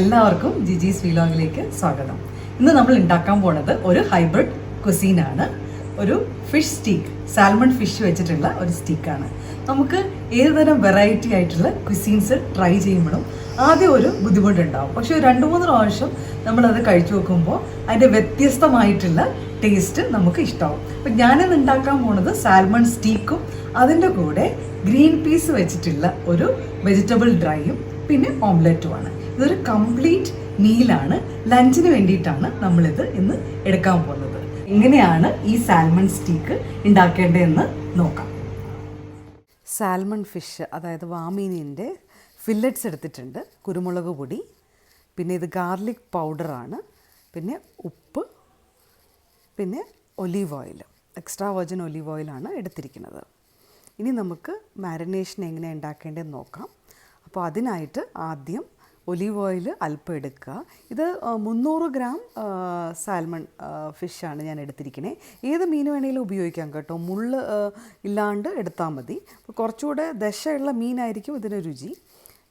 എല്ലാവർക്കും ജിജീസ് വ്ലോഗിലേക്ക് സ്വാഗതം. ഇന്ന് നമ്മൾ ഉണ്ടാക്കാൻ പോണത് ഒരു ഹൈബ്രിഡ് കുസീനാണ്. ഒരു ഫിഷ് സ്റ്റീക്ക്, സാൽമൺ ഫിഷ് വെച്ചിട്ടുള്ള ഒരു സ്റ്റീക്കാണ്. നമുക്ക് ഏതുതരം വെറൈറ്റി ആയിട്ടുള്ള കുസീൻസ് ട്രൈ ചെയ്യുമ്പോഴും ആദ്യം ഒരു ബുദ്ധിമുട്ടുണ്ടാവും. പക്ഷെ ഒരു 2-3 പ്രാവശ്യം നമ്മളത് കഴിച്ചു നോക്കുമ്പോൾ അതിൻ്റെ വ്യത്യസ്തമായിട്ടുള്ള ടേസ്റ്റ് നമുക്ക് ഇഷ്ടമാവും. അപ്പം ഞാനിന്ന് ഉണ്ടാക്കാൻ പോണത് സാൽമൺ സ്റ്റീക്കും അതിൻ്റെ കൂടെ ഗ്രീൻ പീസ് വെച്ചിട്ടുള്ള ഒരു വെജിറ്റബിൾ ഡ്രൈയും പിന്നെ ഓംലെറ്റുമാണ്. ഇതൊരു കംപ്ലീറ്റ് മീലാണ്. ലഞ്ചിന് വേണ്ടിയിട്ടാണ് നമ്മളിത് ഇന്ന് എടുക്കാൻ പോകുന്നത്. എങ്ങനെയാണ് ഈ സാൽമൺ സ്റ്റീക്ക് ഉണ്ടാക്കേണ്ടതെന്ന് നോക്കാം. സാൽമൺ ഫിഷ്, അതായത് വാമീനിൻ്റെ ഫില്ലറ്റ്സ് എടുത്തിട്ടുണ്ട്, കുരുമുളക് പൊടി, പിന്നെ ഇത് ഗാർലിക് പൗഡറാണ്, പിന്നെ ഉപ്പ്, പിന്നെ olive oil, extra virgin olive ഓയിലാണ് എടുത്തിരിക്കുന്നത്. ഇനി നമുക്ക് മാരിനേഷൻ എങ്ങനെയാണ് ഉണ്ടാക്കേണ്ടതെന്ന് നോക്കാം. അപ്പോൾ അതിനായിട്ട് ആദ്യം ഒലീവ് ഓയിൽ അല്പം എടുക്കുക. ഇത് 300 ഗ്രാം സാൽമൺ ഫിഷാണ് ഞാൻ എടുത്തിരിക്കുന്നത്. ഏത് മീൻ വേണമെങ്കിലും ഉപയോഗിക്കാം കേട്ടോ, മുള്ള് ഇല്ലാണ്ട് എടുത്താൽ മതി. അപ്പോൾ കുറച്ചുകൂടെ ദശയുള്ള മീനായിരിക്കും ഇതിന് രുചി.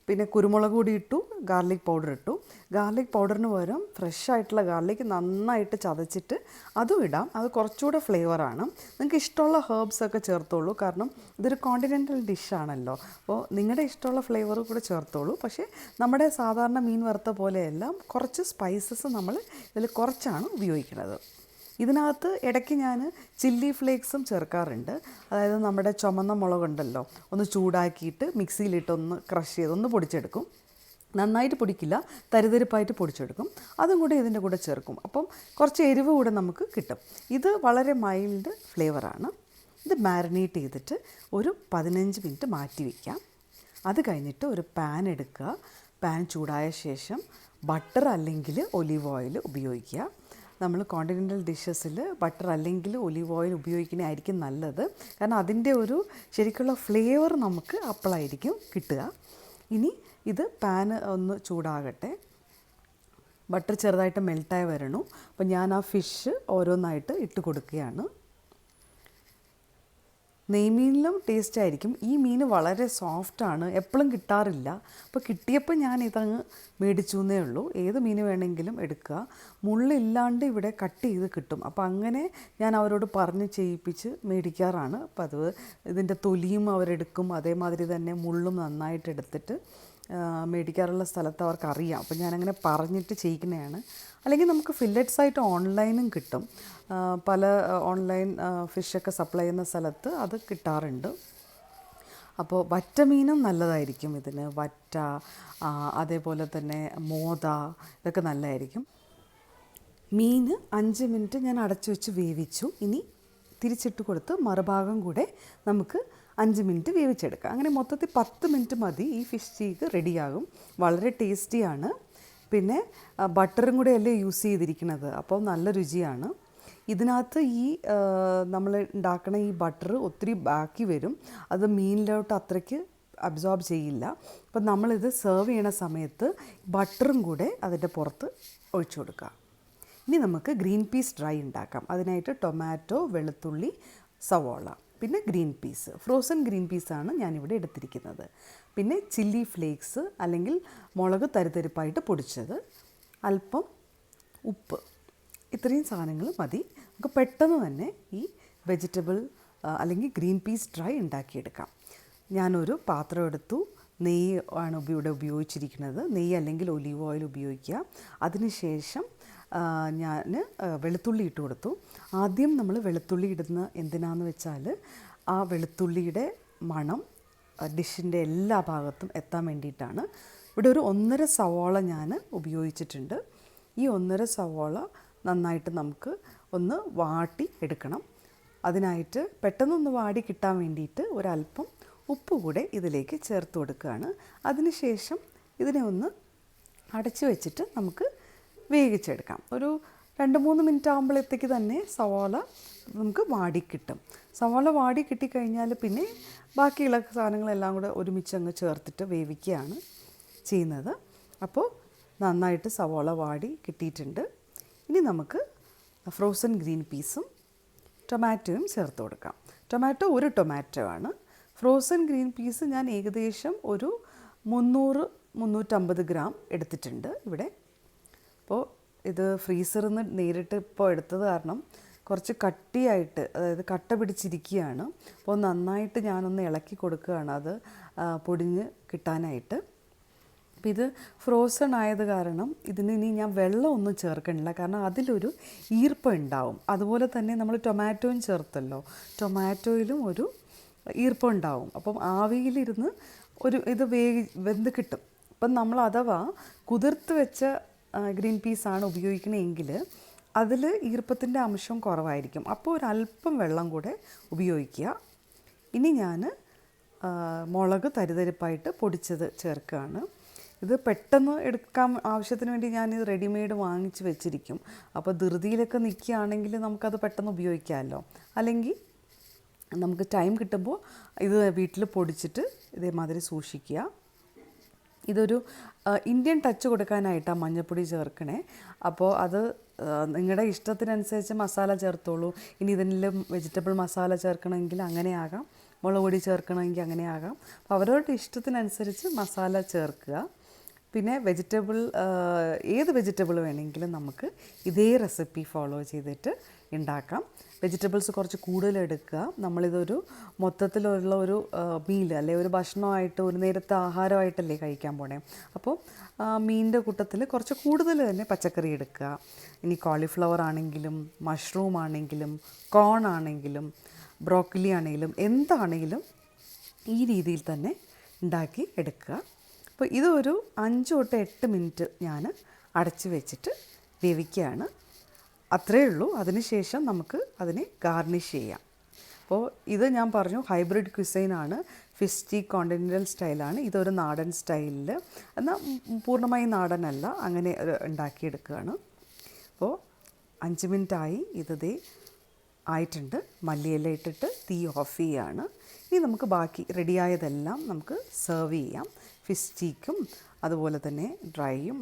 പിന്നെ കുരുമുളക് പൊടി ഇട്ടു, ഗാർലിക് പൗഡർ ഇട്ടു. ഗാർലിക് പൗഡറിന് പകരം ഫ്രഷ് ആയിട്ടുള്ള ഗാർലിക് നന്നായിട്ട് ചതച്ചിട്ട് അതും ഇടാം. അത് കുറച്ചുകൂടെ ഫ്ലേവറാണ്. നിങ്ങൾക്ക് ഇഷ്ടമുള്ള ഹെർബ്സ് ഒക്കെ ചേർത്തോളൂ, കാരണം ഇതൊരു കോണ്ടിനെൻ്റൽ ഡിഷാണല്ലോ. അപ്പോൾ നിങ്ങളുടെ ഇഷ്ടമുള്ള ഫ്ലേവർ കൂടെ ചേർത്തോളൂ. പക്ഷേ നമ്മുടെ സാധാരണ മീൻ വറുത്ത പോലെയല്ല, കുറച്ച് സ്പൈസസ് നമ്മൾ ഇതിൽ കുറച്ചാണ് ഉപയോഗിക്കുന്നത്. ഇതിനകത്ത് ഇടയ്ക്ക് ഞാൻ ചില്ലി ഫ്ലേക്സും ചേർക്കാറുണ്ട്. അതായത് നമ്മുടെ ചുമന്ന മുളകുണ്ടല്ലോ, ഒന്ന് ചൂടാക്കിയിട്ട് മിക്സിയിലിട്ട് ഒന്ന് ക്രഷ് ചെയ്ത് ഒന്ന് പൊടിച്ചെടുക്കും. നന്നായിട്ട് പൊടിക്കില്ല, തരിതരിപ്പായിട്ട് പൊടിച്ചെടുക്കും. അതും കൂടെ ഇതിൻ്റെ കൂടെ ചേർക്കും. അപ്പം കുറച്ച് എരിവ് കൂടെ നമുക്ക് കിട്ടും. ഇത് വളരെ മൈൽഡ് ഫ്ലേവറാണ്. ഇത് മാരിനേറ്റ് ചെയ്തിട്ട് ഒരു 15 മിനിറ്റ് മാറ്റി വയ്ക്കാം. അത് കഴിഞ്ഞിട്ട് ഒരു പാൻ എടുക്കുക. പാൻ ചൂടായ ശേഷം ബട്ടർ അല്ലെങ്കിൽ ഒലീവ് ഓയിൽ ഉപയോഗിക്കുക. നമ്മൾ കോണ്ടിനെൻ്റൽ ഡിഷസിൽ ബട്ടർ അല്ലെങ്കിൽ ഒലീവ് ഓയിൽ ഉപയോഗിക്കുന്നതായിരിക്കും നല്ലത്, കാരണം അതിൻ്റെ ഒരു ശരിക്കുള്ള ഫ്ലേവർ നമുക്ക് അപ്പോഴായിരിക്കും കിട്ടുക. ഇനി ഇത് പാന് ഒന്ന് ചൂടാകട്ടെ. ബട്ടർ ചെറുതായിട്ട് മെൽട്ടായി വരണു. അപ്പം ഞാൻ ആ ഫിഷ് ഓരോന്നായിട്ട് ഇട്ട് കൊടുക്കുകയാണ്. നെയ്മീനിലും ടേസ്റ്റ് ആയിരിക്കും. ഈ മീൻ വളരെ സോഫ്റ്റാണ്, എപ്പോഴും കിട്ടാറില്ല. അപ്പോൾ കിട്ടിയപ്പോൾ ഞാൻ ഇതങ്ങ് മേടിച്ചു എന്നേ ഉള്ളൂ. ഏത് മീൻ വേണമെങ്കിലും എടുക്കുക, മുള്ളില്ലാണ്ട് ഇവിടെ കട്ട് ചെയ്ത് കിട്ടും. അപ്പോൾ അങ്ങനെ ഞാൻ അവരോട് പറഞ്ഞ് ചെയ്യിപ്പിച്ച് മേടിക്കാറാണ്. അപ്പോൾ അത് ഇതിൻ്റെ തൊലിയും അവരെടുക്കും, അതേമാതിരി തന്നെ മുള്ളും നന്നായിട്ട് എടുത്തിട്ട് മേടിക്കാറുള്ള സ്ഥലത്ത് അവർക്കറിയാം. അപ്പോൾ ഞാനങ്ങനെ പറഞ്ഞിട്ട് ചെയ്യിക്കുന്നതാണ്. അല്ലെങ്കിൽ നമുക്ക് ഫില്ലറ്റ്സ് ആയിട്ട് ഓൺലൈനും കിട്ടും. പല ഓൺലൈൻ ഫിഷൊക്കെ സപ്ലൈ ചെയ്യുന്ന സ്ഥലത്ത് അത് കിട്ടാറുണ്ട്. അപ്പോൾ വറ്റ മീനും നല്ലതായിരിക്കും ഇതിന്. വറ്റ, അതേപോലെ തന്നെ മോത, ഇതൊക്കെ നല്ലതായിരിക്കും. മീൻ 5 മിനിറ്റ് ഞാൻ അടച്ചു വെച്ച് വേവിച്ചു. ഇനി തിരിച്ചിട്ട് കൊടുത്ത് മറുഭാഗം കൂടെ നമുക്ക് 5 മിനിറ്റ് വേവിച്ചെടുക്കാം. അങ്ങനെ മൊത്തത്തിൽ 10 മിനിറ്റ് മതി. ഈ ഫിഷ് സ്റ്റീക്ക് റെഡിയാകും. വളരെ ടേസ്റ്റിയാണ്. പിന്നെ ബട്ടറും കൂടെ അല്ലേ യൂസ് ചെയ്തിരിക്കുന്നത്, അപ്പോൾ നല്ല രുചിയാണ്. ഇതിനകത്ത് ഈ നമ്മൾ ഉണ്ടാക്കണ ഈ ബട്ടർ ഒത്തിരി ബാക്കി വരും. അത് മീനിലോട്ട് അത്രയ്ക്ക് അബ്സോർബ് ചെയ്യില്ല. അപ്പം നമ്മളിത് സെർവ് ചെയ്യണ സമയത്ത് ബട്ടറും കൂടെ അതിൻ്റെ പുറത്ത് ഒഴിച്ചു കൊടുക്കുക. ഇനി നമുക്ക് ഗ്രീൻ പീസ് ഡ്രൈ ഉണ്ടാക്കാം. അതിനായിട്ട് ടൊമാറ്റോ, വെളുത്തുള്ളി, സവോള, പിന്നെ ഗ്രീൻ പീസ്, ഫ്രോസൺ ഗ്രീൻ പീസാണ് ഞാനിവിടെ എടുത്തിരിക്കുന്നത്. പിന്നെ ചില്ലി ഫ്ലേക്സ് അല്ലെങ്കിൽ മുളക് തരിതരിപ്പായിട്ട് പൊടിച്ചത്, അല്പം ഉപ്പ്, ഇത്രയും സാധനങ്ങൾ മതി. നമുക്ക് പെട്ടെന്ന് തന്നെ ഈ വെജിറ്റബിൾ അല്ലെങ്കിൽ ഗ്രീൻ പീസ് ഡ്രൈ ഉണ്ടാക്കിയെടുക്കാം. ഞാനൊരു പാത്രം എടുത്തു. നെയ്യ് ആണ് ഇവിടെ ഉപയോഗിച്ചിരിക്കുന്നത്. നെയ്യ് അല്ലെങ്കിൽ ഒലീവ് ഓയിൽ ഉപയോഗിക്കുക. അതിനുശേഷം ഞാൻ വെളുത്തുള്ളി ഇട്ട് കൊടുത്തു. ആദ്യം നമ്മൾ വെളുത്തുള്ളി ഇടുന്ന എന്തിനാന്ന് വെച്ചാൽ ആ വെളുത്തുള്ളിയുടെ മണം ഡിഷിൻ്റെ എല്ലാ ഭാഗത്തും എത്താൻ വേണ്ടിയിട്ടാണ്. ഇവിടെ ഒരു 1.5 സവോള ഞാൻ ഉപയോഗിച്ചിട്ടുണ്ട്. ഈ 1.5 സവോള നന്നായിട്ട് നമുക്ക് ഒന്ന് വാട്ടി എടുക്കണം. അതിനായിട്ട് പെട്ടെന്നൊന്ന് വാടി കിട്ടാൻ വേണ്ടിയിട്ട് ഒരല്പം ഉപ്പ് കൂടെ ഇതിലേക്ക് ചേർത്ത് കൊടുക്കുകയാണ്. അതിനുശേഷം ഇതിനെ ഒന്ന് അടച്ചു വെച്ചിട്ട് നമുക്ക് വേവിച്ചെടുക്കാം. ഒരു 2-3 മിനിറ്റ് ആകുമ്പോഴത്തേക്ക് തന്നെ സവാള നമുക്ക് വാടി കിട്ടും. സവാള വാടി കിട്ടിക്കഴിഞ്ഞാൽ പിന്നെ ബാക്കിയുള്ള സാധനങ്ങളെല്ലാം കൂടെ ഒരുമിച്ച് അങ്ങ് ചേർത്തിട്ട് വേവിക്കുകയാണ് ചെയ്യുന്നത്. അപ്പോൾ നന്നായിട്ട് സവാള വാടി കിട്ടിയിട്ടുണ്ട്. ഇനി നമുക്ക് ഫ്രോസൺ ഗ്രീൻ പീസും ടൊമാറ്റോയും ചേർത്ത് കൊടുക്കാം. ടൊമാറ്റോ 1 ടൊമാറ്റോ ആണ്. ഫ്രോസൺ ഗ്രീൻ പീസ് ഞാൻ ഏകദേശം ഒരു 300 350 ഗ്രാം എടുത്തിട്ടുണ്ട് ഇവിടെ. അപ്പോൾ ഇത് ഫ്രീസറിൽ നിന്ന് നേരിട്ട് ഇപ്പോൾ എടുത്തത് കാരണം കുറച്ച് കട്ടിയായിട്ട്, അതായത് കട്ട പിടിച്ചിരിക്കുകയാണ്. അപ്പോൾ നന്നായിട്ട് ഞാനൊന്ന് ഇളക്കി കൊടുക്കുകയാണ് അത് പൊടിഞ്ഞ് കിട്ടാനായിട്ട്. അപ്പോൾ ഇത് ഫ്രോസൺ ആയത് കാരണം ഇതിന് ഇനി ഞാൻ വെള്ളമൊന്നും ചേർക്കണില്ല, കാരണം അതിലൊരു ഈർപ്പം ഉണ്ടാവും. അതുപോലെ തന്നെ നമ്മൾ ടൊമാറ്റോയും ചേർത്തല്ലോ, ടൊമാറ്റോയിലും ഒരു ഈർപ്പം ഉണ്ടാവും. അപ്പം ആവിയിലിരുന്ന് ഇത് വെന്ത് കിട്ടും. അപ്പം നമ്മൾ അഥവാ കുതിർത്ത് വെച്ച ഗ്രീൻ പീസാണ് ഉപയോഗിക്കണമെങ്കിൽ അതിൽ ഈർപ്പത്തിൻ്റെ അംശം കുറവായിരിക്കും. അപ്പോൾ ഒരല്പം വെള്ളം കൂടെ ഉപയോഗിക്കുക. ഇനി ഞാൻ മുളക് തരിതരിപ്പായിട്ട് പൊടിച്ചത് ചേർക്കുകയാണ്. ഇത് പെട്ടെന്ന് എടുക്കാൻ ആവശ്യത്തിന് വേണ്ടി ഞാനിത് റെഡിമെയ്ഡ് വാങ്ങിച്ച് വെച്ചിരിക്കും. അപ്പോൾ ധൃതിയിലൊക്കെ നിൽക്കുകയാണെങ്കിൽ നമുക്കത് പെട്ടെന്ന് ഉപയോഗിക്കാമല്ലോ. അല്ലെങ്കിൽ നമുക്ക് ടൈം കിട്ടുമ്പോൾ ഇത് വീട്ടിൽ പൊടിച്ചിട്ട് ഇതേമാതിരി സൂക്ഷിക്കുക. ഇതൊരു ഇന്ത്യൻ ടച്ച് കൊടുക്കാനായിട്ടാണ് മഞ്ഞൾപ്പൊടി ചേർക്കണേ. അപ്പോൾ അത് നിങ്ങളുടെ ഇഷ്ടത്തിനനുസരിച്ച് മസാല ചേർത്തോളൂ. ഇനി ഇതിലും വെജിറ്റബിൾ മസാല ചേർക്കണമെങ്കിൽ അങ്ങനെയാകാം, മുളക് പൊടി ചേർക്കണമെങ്കിൽ അങ്ങനെയാകാം. അപ്പോൾ അവരവരുടെ ഇഷ്ടത്തിനനുസരിച്ച് മസാല ചേർക്കുക. പിന്നെ ഏത് വെജിറ്റബിൾ വേണമെങ്കിലും നമുക്ക് ഇതേ റെസിപ്പി ഫോളോ ചെയ്തിട്ട് ഉണ്ടാക്കാം. വെജിറ്റബിൾസ് കുറച്ച് കൂടുതൽ എടുക്കുക. നമ്മളിതൊരു മൊത്തത്തിലുള്ള ഒരു മീൽ അല്ലെ ഒരു ഭക്ഷണമായിട്ട്, ഒരു നേരത്തെ ആഹാരമായിട്ടല്ലേ കഴിക്കാൻ പോണേ. അപ്പോൾ മീനിൻ്റെ കൂട്ടത്തിൽ കുറച്ച് കൂടുതൽ തന്നെ പച്ചക്കറി എടുക്കുക. ഇനി കോളിഫ്ലവർ ആണെങ്കിലും മഷ്റൂം ആണെങ്കിലും കോൺ ആണെങ്കിലും ബ്രോക്കലി ആണെങ്കിലും എന്താണെങ്കിലും ഈ രീതിയിൽ തന്നെ ഉണ്ടാക്കി എടുക്കുക. അപ്പോൾ ഇതൊരു 5 തൊട്ട് 8 മിനിറ്റ് ഞാൻ അടച്ച് വെച്ചിട്ട് വേവിക്കുകയാണ്. അത്രയേ ഉള്ളൂ. അതിനുശേഷം നമുക്ക് അതിനെ ഗാർണിഷ് ചെയ്യാം. അപ്പോൾ ഇത് ഞാൻ പറഞ്ഞു ഹൈബ്രിഡ് ക്വിസൈനാണ്, ഫിഷ് കോണ്ടിനെൻ്റൽ സ്റ്റൈലാണ്. ഇതൊരു നാടൻ സ്റ്റൈലിൽ, എന്നാൽ പൂർണ്ണമായി നാടനല്ല, അങ്ങനെ ഉണ്ടാക്കിയെടുക്കുകയാണ്. അപ്പോൾ 5 മിനിറ്റായി. ഇത് ആയിട്ടുണ്ട്. മല്ലിയില ഇട്ടിട്ട് തീ ഓഫ് ചെയ്യുകയാണ്. ഇനി നമുക്ക് ബാക്കി റെഡിയായതെല്ലാം നമുക്ക് സെർവ് ചെയ്യാം. ഫിഷ് സ്റ്റീക്കും അതുപോലെ തന്നെ ഡ്രൈയും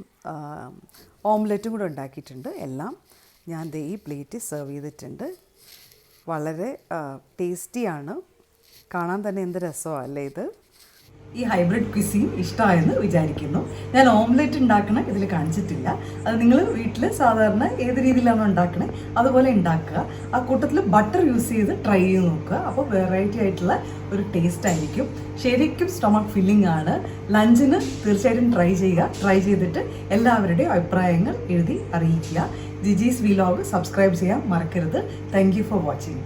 ഓംലെറ്റും കൂടെ ഉണ്ടാക്കിയിട്ടുണ്ട്. എല്ലാം ഞാൻ ഈ പ്ലേറ്റ് സെർവ് ചെയ്തിട്ടുണ്ട്. വളരെ ടേസ്റ്റിയാണ്. കാണാൻ തന്നെ എന്ത് രസമാണ് അല്ലേ ഇത്. ഈ ഹൈബ്രിഡ് ക്വിസീൻ ഇഷ്ടമായെന്ന് വിചാരിക്കുന്നു. ഞാൻ ഓംലെറ്റ് ഉണ്ടാക്കണ ഇതിൽ കാണിച്ചിട്ടില്ല. അത് നിങ്ങൾ വീട്ടിൽ സാധാരണ ഏത് രീതിയിലാണ് ഉണ്ടാക്കണേ അതുപോലെ ഉണ്ടാക്കുക. ആ കൂട്ടത്തിൽ ബട്ടർ യൂസ് ചെയ്ത് ട്രൈ ചെയ്ത് നോക്കുക. അപ്പോൾ വെറൈറ്റി ആയിട്ടുള്ള ഒരു ടേസ്റ്റ് ആയിരിക്കും. ശരിക്കും സ്റ്റൊമക്ക് ഫില്ലിംഗ് ആണ്. ലഞ്ചിന് തീർച്ചയായിട്ടും ട്രൈ ചെയ്യുക. ട്രൈ ചെയ്തിട്ട് എല്ലാവരുടെയും അഭിപ്രായങ്ങൾ എഴുതി അറിയിക്കുക. ജിജീസ് വ്ലോഗ് സബ്സ്ക്രൈബ് ചെയ്യാൻ മറക്കരുത്. Thank you for watching.